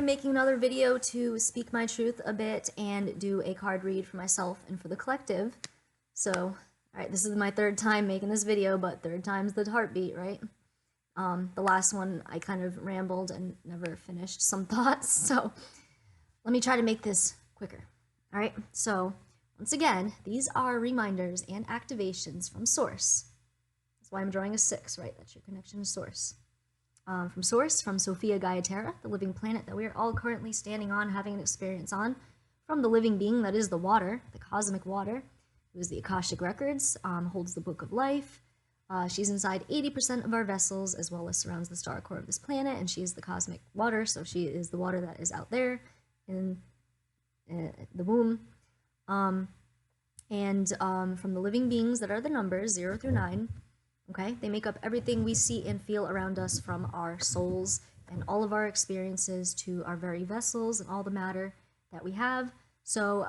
I'm making another video to speak my truth a bit and do a card read for myself and for the collective. So, alright, this is my third time making this video, but third time's the heartbeat, right? The last one I kind of rambled and never finished some thoughts, so let me try to make this quicker. Alright, so once again, these are reminders and activations from Source. That's why I'm drawing a 6, right? That's your connection to Source. From Source, from Sophia Gaia, the living planet that we are all currently standing on, having an experience on, from the living being that is the water, the cosmic water, who is the Akashic Records, holds the Book of Life. She's inside 80% of our vessels, as well as surrounds the star core of this planet, and she is the cosmic water, so she is the water that is out there in the womb. From the living beings that are the numbers 0 through 9, okay, they make up everything we see and feel around us, from our souls and all of our experiences to our very vessels and all the matter that we have. So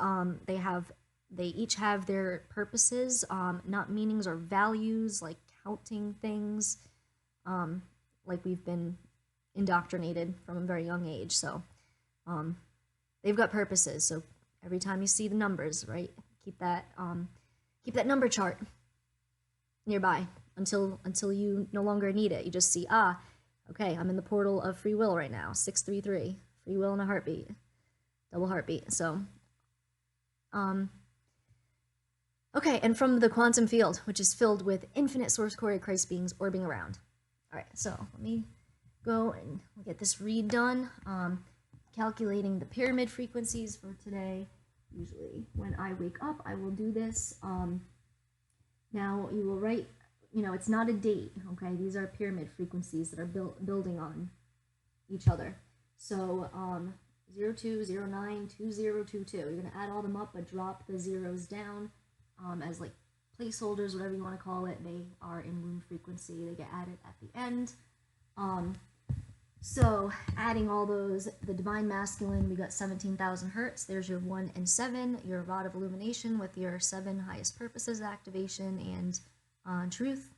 they each have their purposes, not meanings or values, like counting things, like we've been indoctrinated from a very young age. So they've got purposes. So every time you see the numbers, right, keep that number chart nearby until you no longer need it. You just see, okay, I'm in the portal of free will right now, 633, free will in a heartbeat, double heartbeat. So okay, and from the quantum field, which is filled with infinite source core Christ beings orbiting around. All right, so let me go and get this read done. Calculating the pyramid frequencies for today. Usually when I wake up, I will do this. Now you will write, it's not a date, okay? These are pyramid frequencies that are building on each other. So 02, 09, 2022. You're going to add all them up, but drop the zeros down as like placeholders, whatever you want to call it. They are in room frequency. They get added at the end. So adding all those, the divine masculine, we got 17,000 hertz. There's your 1 and 7, your rod of illumination with your 7 highest purposes activation and truth.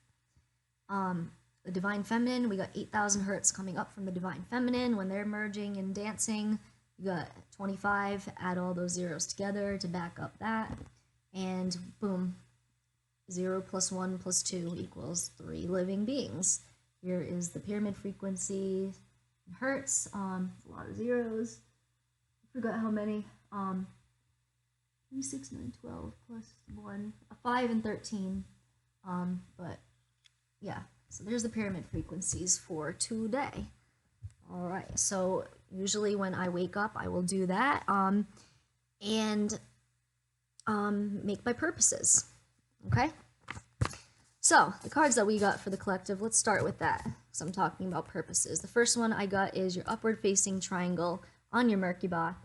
The divine feminine, we got 8,000 hertz coming up from the divine feminine when they're merging and dancing. You got 25, add all those zeros together to back up that, and boom, 0 plus 1 plus 2 equals 3 living beings. Here is the pyramid frequency in hertz. It's a lot of zeros. I forgot how many. 3, 6, 9, 12 plus 1, 5 and 13. But yeah, so there's the pyramid frequencies for today. All right, so usually when I wake up, I will do that and make my purposes. Okay. So, the cards that we got for the collective, let's start with that, because I'm talking about purposes. The first one I got is your upward-facing triangle on your Merkaba,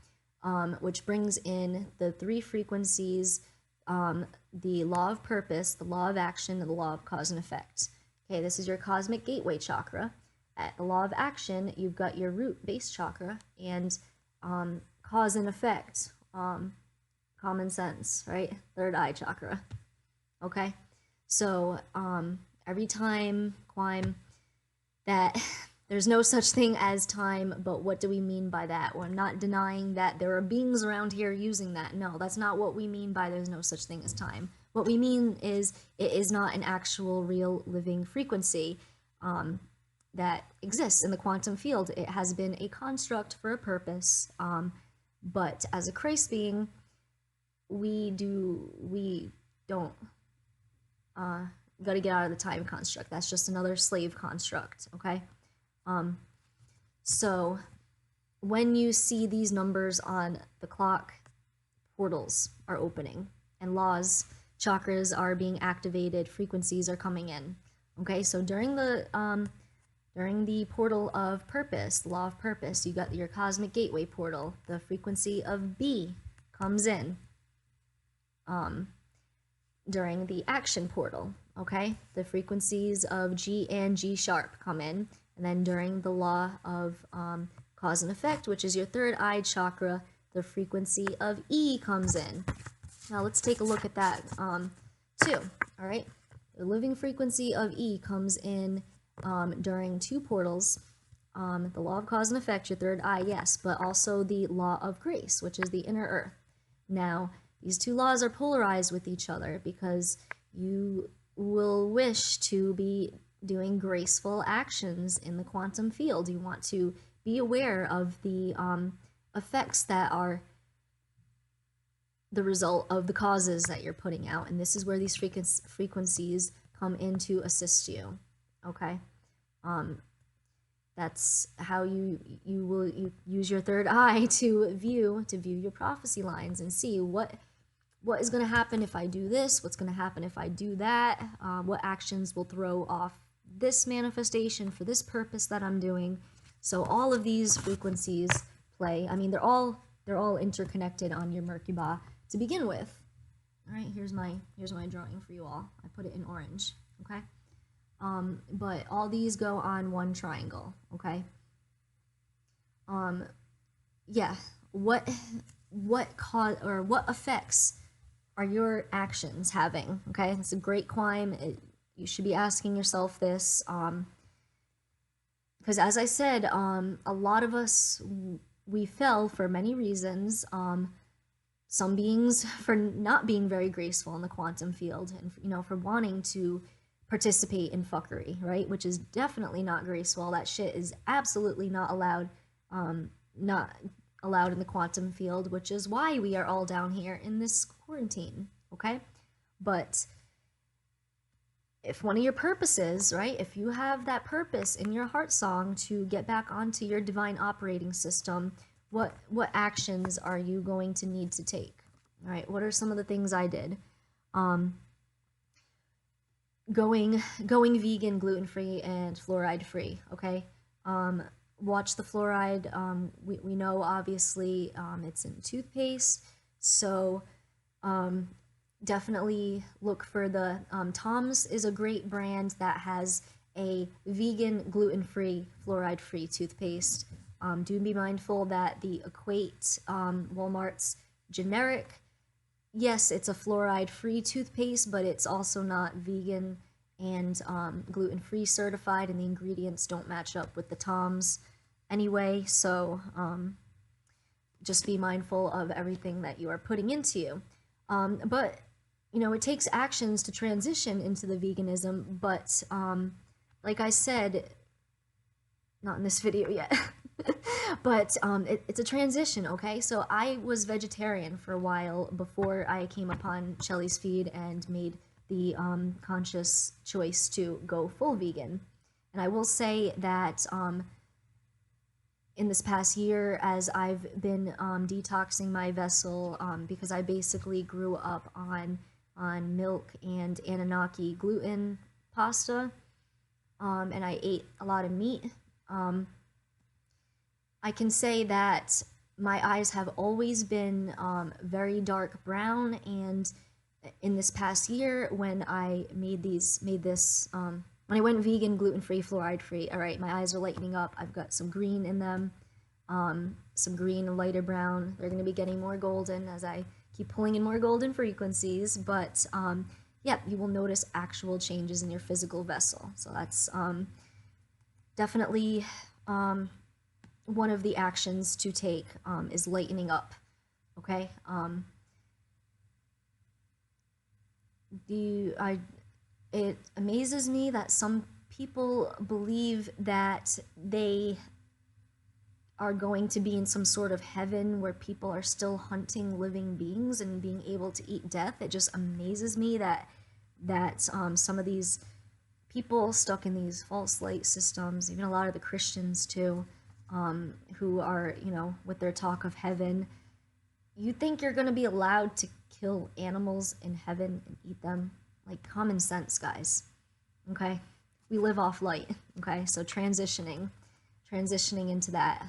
which brings in the 3 frequencies, the law of purpose, the law of action, and the law of cause and effect. Okay, this is your cosmic gateway chakra. At the law of action, you've got your root base chakra, and cause and effect, common sense, right? Third eye chakra. Okay? So, every time, climb, that there's no such thing as time, but what do we mean by that? Well, I'm not denying that there are beings around here using that. No, that's not what we mean by there's no such thing as time. What we mean is it is not an actual, real, living frequency that exists in the quantum field. It has been a construct for a purpose, but as a Christ being, we don't got to get out of the time construct. That's just another slave construct, okay? So when you see these numbers on the clock, portals are opening, and laws, chakras are being activated, frequencies are coming in, okay? So during the portal of purpose, the law of purpose, you got your cosmic gateway portal, the frequency of B comes in. During the action portal, okay? The frequencies of G and G sharp come in, and then during the law of cause and effect, which is your third eye chakra, the frequency of E comes in. Now let's take a look at that too, all right? The living frequency of E comes in during 2 portals, The law of cause and effect, your third eye, yes, but also the law of grace, which is the inner earth. Now, these two laws are polarized with each other because you will wish to be doing graceful actions in the quantum field. You want to be aware of the effects that are the result of the causes that you're putting out, and this is where these frequencies come in to assist you. Okay, that's how you use your third eye to view your prophecy lines and see what is going to happen if I do this, what's going to happen if I do that, what actions will throw off this manifestation for this purpose that I'm doing. So all of these frequencies play. I mean, they're all interconnected on your Merkaba to begin with. All right, here's my drawing for you all. I put it in orange. Okay, but all these go on one triangle. Okay. Yeah. What effects are your actions having? Okay, it's a great climb. You should be asking yourself this, because as I said, a lot of us, we fell for many reasons. Some beings for not being very graceful in the quantum field, and for wanting to participate in fuckery, right? Which is definitely not graceful. That shit is absolutely not allowed. Not allowed in the quantum field, which is why we are all down here in this quarantine. Okay, but if one of your purposes, right, if you have that purpose in your heart song to get back onto your divine operating system, what actions are you going to need to take? All right, what are some of the things I did? Going vegan, gluten-free, and fluoride-free, okay? Watch the fluoride. We know, obviously, it's in toothpaste, so definitely look for the Tom's is a great brand that has a vegan, gluten-free, fluoride-free toothpaste. Do be mindful that the Equate Walmart's generic, yes, it's a fluoride-free toothpaste, but it's also not vegan and gluten-free certified, and the ingredients don't match up with the Tom's anyway, so just be mindful of everything that you are putting into you. But it takes actions to transition into the veganism, but like I said, not in this video yet, but it's a transition, okay? So I was vegetarian for a while before I came upon Shelly's feed and made the conscious choice to go full vegan. And I will say that in this past year, as I've been detoxing my vessel, because I basically grew up on milk and Anunnaki gluten pasta, and I ate a lot of meat, I can say that my eyes have always been very dark brown, and in this past year, when I made this, when I went vegan, gluten-free, fluoride-free, all right, my eyes are lightening up. I've got some green in them, some green and lighter brown. They're going to be getting more golden as I keep pulling in more golden frequencies, but yeah, you will notice actual changes in your physical vessel. So that's definitely one of the actions to take, is lightening up, okay? It amazes me that some people believe that they are going to be in some sort of heaven where people are still hunting living beings and being able to eat death. It just amazes me that some of these people stuck in these false light systems, even a lot of the Christians too, who are, with their talk of heaven, you think you're going to be allowed to kill animals in heaven and eat them? Like, common sense, guys. Okay, we live off light. Okay, so transitioning into that,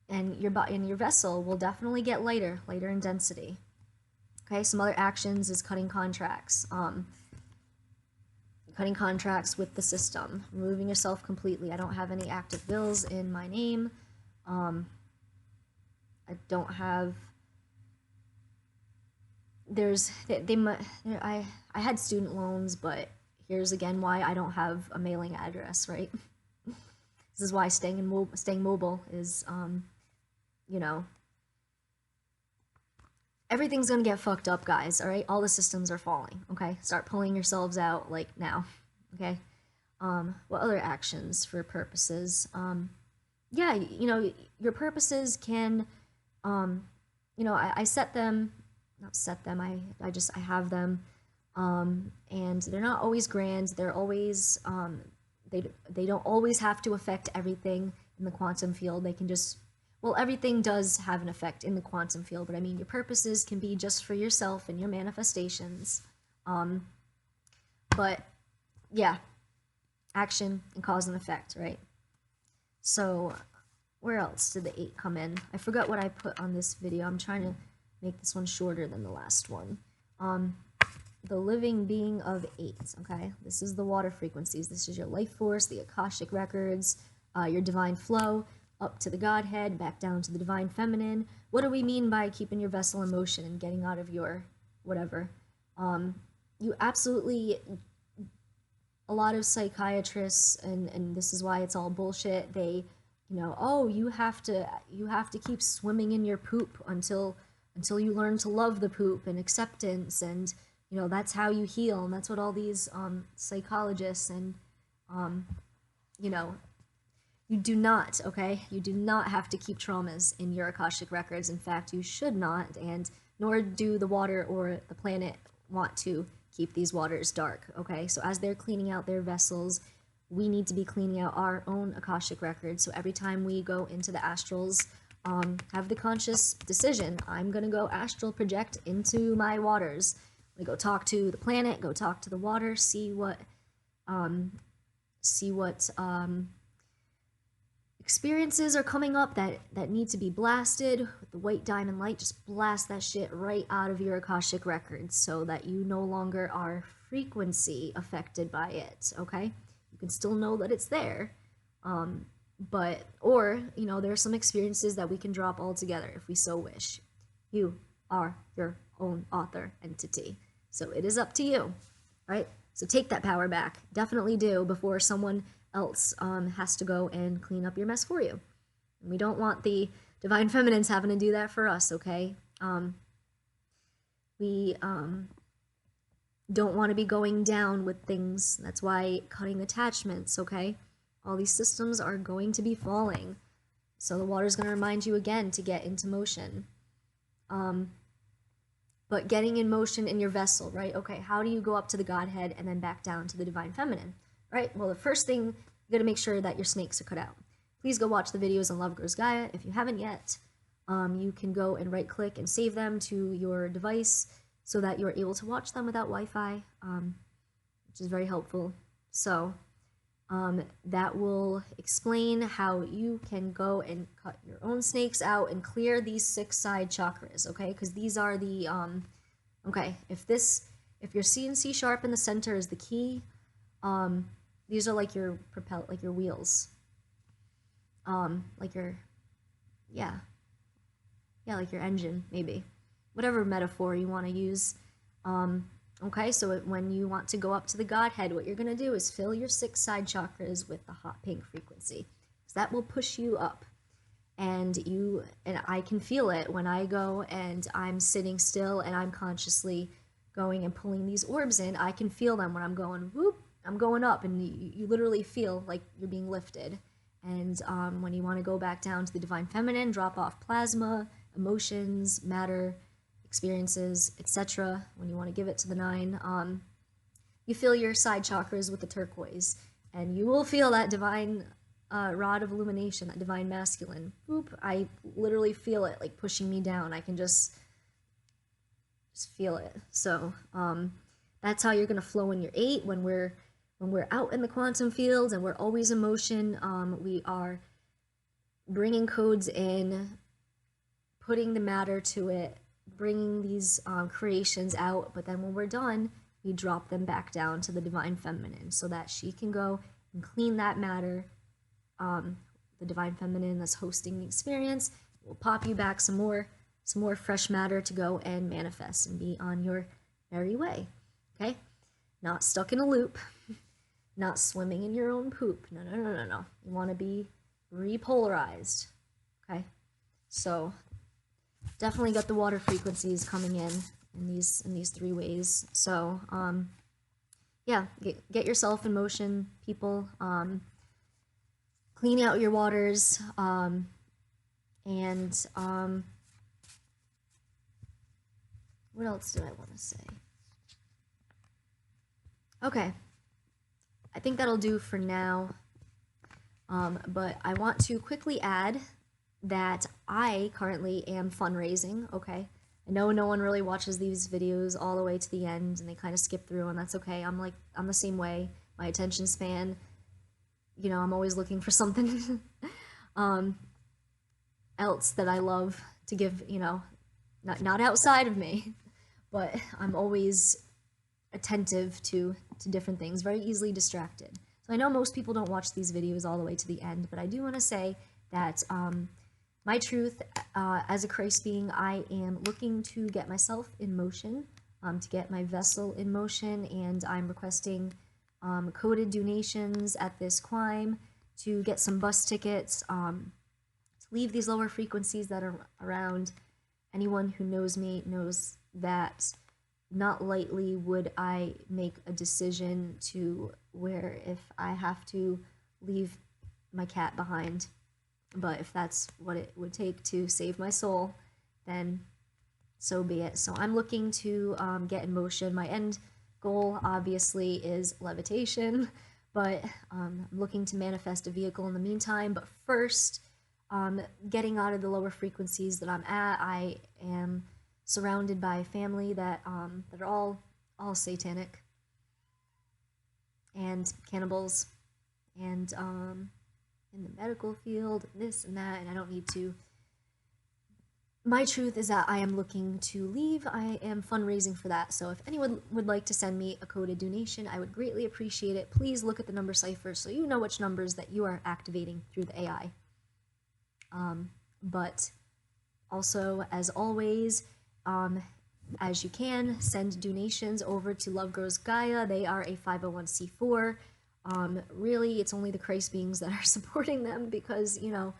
and your vessel will definitely get lighter in density. Okay, some other actions is cutting contracts. Cutting contracts with the system, removing yourself completely. I don't have any active bills in my name. I don't have. I had student loans, but here's again why I don't have a mailing address, right? This is why staying mobile is, you know, everything's gonna get fucked up, guys, all right? All the systems are falling, okay? Start pulling yourselves out, like, now, okay? What other actions for purposes? Yeah, you know, your purposes can, you know, I set them, not set them, I have them, and they're not always grand, they're always, they don't always have to affect everything in the quantum field. They can just, well, everything does have an effect in the quantum field, but I mean, your purposes can be just for yourself and your manifestations. But yeah, action and cause and effect, right? So where else did the 8 come in? I forgot what I put on this video. I'm trying to make this one shorter than the last one. The living being of 8, okay? This is the water frequencies. This is your life force, the Akashic records, your divine flow, up to the Godhead, back down to the divine feminine. What do we mean by keeping your vessel in motion and getting out of your whatever? You absolutely, a lot of psychiatrists, and this is why it's all bullshit, they, you know, oh, you have to keep swimming in your poop until you learn to love the poop and acceptance, and you know, that's how you heal, and that's what all these psychologists and you know, you do not, okay? You do not have to keep traumas in your Akashic records. In fact, you should not, and nor do the water or the planet want to keep these waters dark, okay? So as they're cleaning out their vessels, we need to be cleaning out our own Akashic records. So every time we go into the astrals, have the conscious decision, I'm gonna go astral project into my waters. I'm gonna go talk to the planet, go talk to the water, see what experiences are coming up that need to be blasted with the white diamond light. Just blast that shit right out of your Akashic records so that you no longer are frequency affected by it, okay? You can still know that it's there, but, or, you know, there are some experiences that we can drop altogether if we so wish. You are your own author entity, so it is up to you, right? So take that power back. Definitely do, before someone else has to go and clean up your mess for you. And we don't want the divine feminines having to do that for us, okay? We don't want to be going down with things. That's why cutting attachments, okay? All these systems are going to be falling. So the water's going to remind you again to get into motion. But getting in motion in your vessel, right? Okay, how do you go up to the Godhead and then back down to the divine feminine? Right? Well, the first thing, you got to make sure that your snakes are cut out. Please go watch the videos on Love Grows Gaia. If you haven't yet, you can go and right-click and save them to your device so that you're able to watch them without Wi-Fi, which is very helpful. So that will explain how you can go and cut your own snakes out and clear these 6 side chakras, okay? Because these are the, okay, if your C and C sharp in the center is the key, these are like your like your wheels, like your, yeah, like your engine, maybe, whatever metaphor you want to use. Okay, so when you want to go up to the Godhead, what you're going to do is fill your 6 side chakras with the hot pink frequency. So that will push you up. And I can feel it when I go and I'm sitting still and I'm consciously going and pulling these orbs in. I can feel them when I'm going, whoop, I'm going up, and you literally feel like you're being lifted. And when you want to go back down to the divine feminine, drop off plasma, emotions, matter, experiences, etc. When you want to give it to the 9, you fill your side chakras with the turquoise, and you will feel that divine rod of illumination, that divine masculine. Boop! I literally feel it like pushing me down. I can just feel it. So that's how you're gonna flow in your 8 when we're out in the quantum field and we're always in motion. We are bringing codes in, putting the matter to it, bringing these creations out, but then when we're done, we drop them back down to the divine feminine so that she can go and clean that matter. The divine feminine that's hosting the experience will pop you back some more fresh matter to go and manifest and be on your merry way. Okay, not stuck in a loop. not swimming in your own poop. No, no, no, no, no. You want to be repolarized. Okay? So definitely got the water frequencies coming in these three ways. So yeah, get yourself in motion, people. Clean out your waters, and what else did I want to say? Okay, I think that'll do for now. But I want to quickly add that I currently am fundraising, okay? I know no one really watches these videos all the way to the end and they kind of skip through, and that's okay. I'm the same way. My attention span, you know, I'm always looking for something else that I love to give, you know, not outside of me, but I'm always attentive to different things, very easily distracted. So I know most people don't watch these videos all the way to the end, but I do want to say that my truth, as a Christ being, I am looking to get myself in motion, to get my vessel in motion, and I'm requesting coded donations at this climb to get some bus tickets, to leave these lower frequencies that are around. Anyone who knows me knows that not lightly would I make a decision to where if I have to leave my cat behind, but if that's what it would take to save my soul, then so be it. So I'm looking to get in motion. My end goal obviously is levitation, but I'm looking to manifest a vehicle in the meantime. But first, getting out of the lower frequencies that I'm at. I am surrounded by family that are all satanic and cannibals, and in the medical field, this and that, and I don't need to. My truth is that I am looking to leave. I am fundraising for that. So if anyone would like to send me a coded donation, I would greatly appreciate it. Please look at the number cipher so you know which numbers that you are activating through the AI. But also, as always, as you can, send donations over to Love Grows Gaia. They are a 501c4. Really, it's only the Christ beings that are supporting them, because, you know,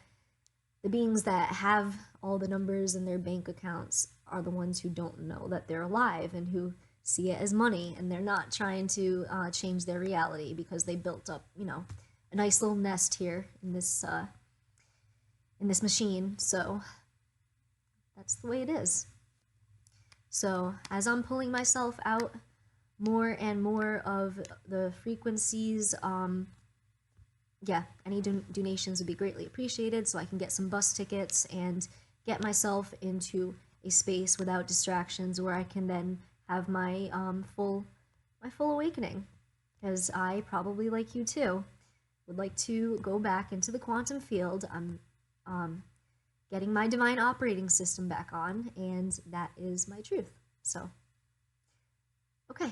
the beings that have all the numbers in their bank accounts are the ones who don't know that they're alive and who see it as money, and they're not trying to change their reality because they built up, you know, a nice little nest here in this machine. So that's the way it is. So as I'm pulling myself out more and more of the frequencies, yeah, any donations would be greatly appreciated so I can get some bus tickets and get myself into a space without distractions where I can then have my full awakening. Because I, probably like you too, would like to go back into the quantum field. I'm getting my divine operating system back on, and that is my truth. So, okay.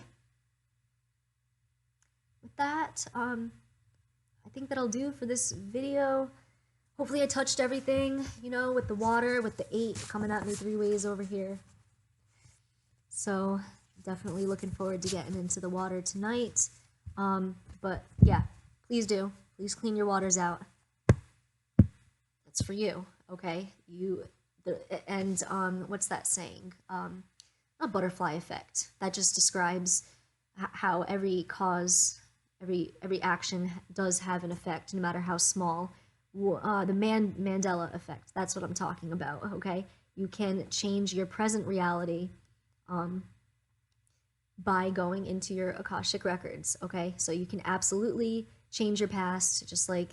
With that, I think that'll do for this video. Hopefully I touched everything, you know, with the water, with the 8 coming at me 3 ways over here. So, definitely looking forward to getting into the water tonight. But yeah, please do. Please clean your waters out. It's for you, okay? What's that saying? A butterfly effect. That just describes how every cause, every action does have an effect, no matter how small. The Mandela effect. That's what I'm talking about. Okay, you can change your present reality by going into your Akashic records. Okay, so you can absolutely change your past, just like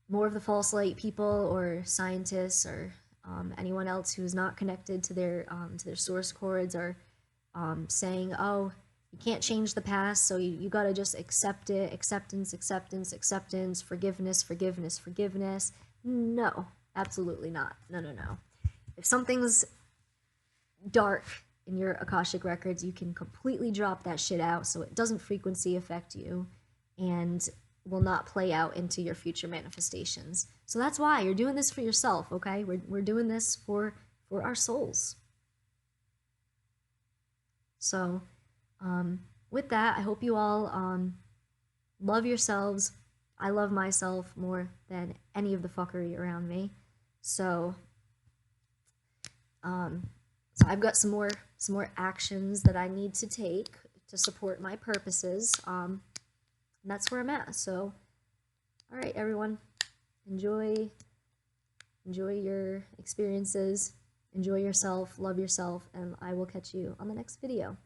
more of the false light people or scientists or anyone else who's not connected to their source cords are saying, oh, you can't change the past, so you gotta just accept it. Acceptance, acceptance, acceptance, forgiveness, forgiveness, forgiveness. No, absolutely not. No, no, no. If something's dark in your Akashic records, you can completely drop that shit out so it doesn't frequency affect you and will not play out into your future manifestations. So that's why you're doing this for yourself, okay? We're doing this for our souls. So, with that, I hope you all love yourselves. I love myself more than any of the fuckery around me. So, so I've got some more actions that I need to take to support my purposes. And that's where I'm at. So, all right, everyone, enjoy your experiences, enjoy yourself, love yourself, and I will catch you on the next video.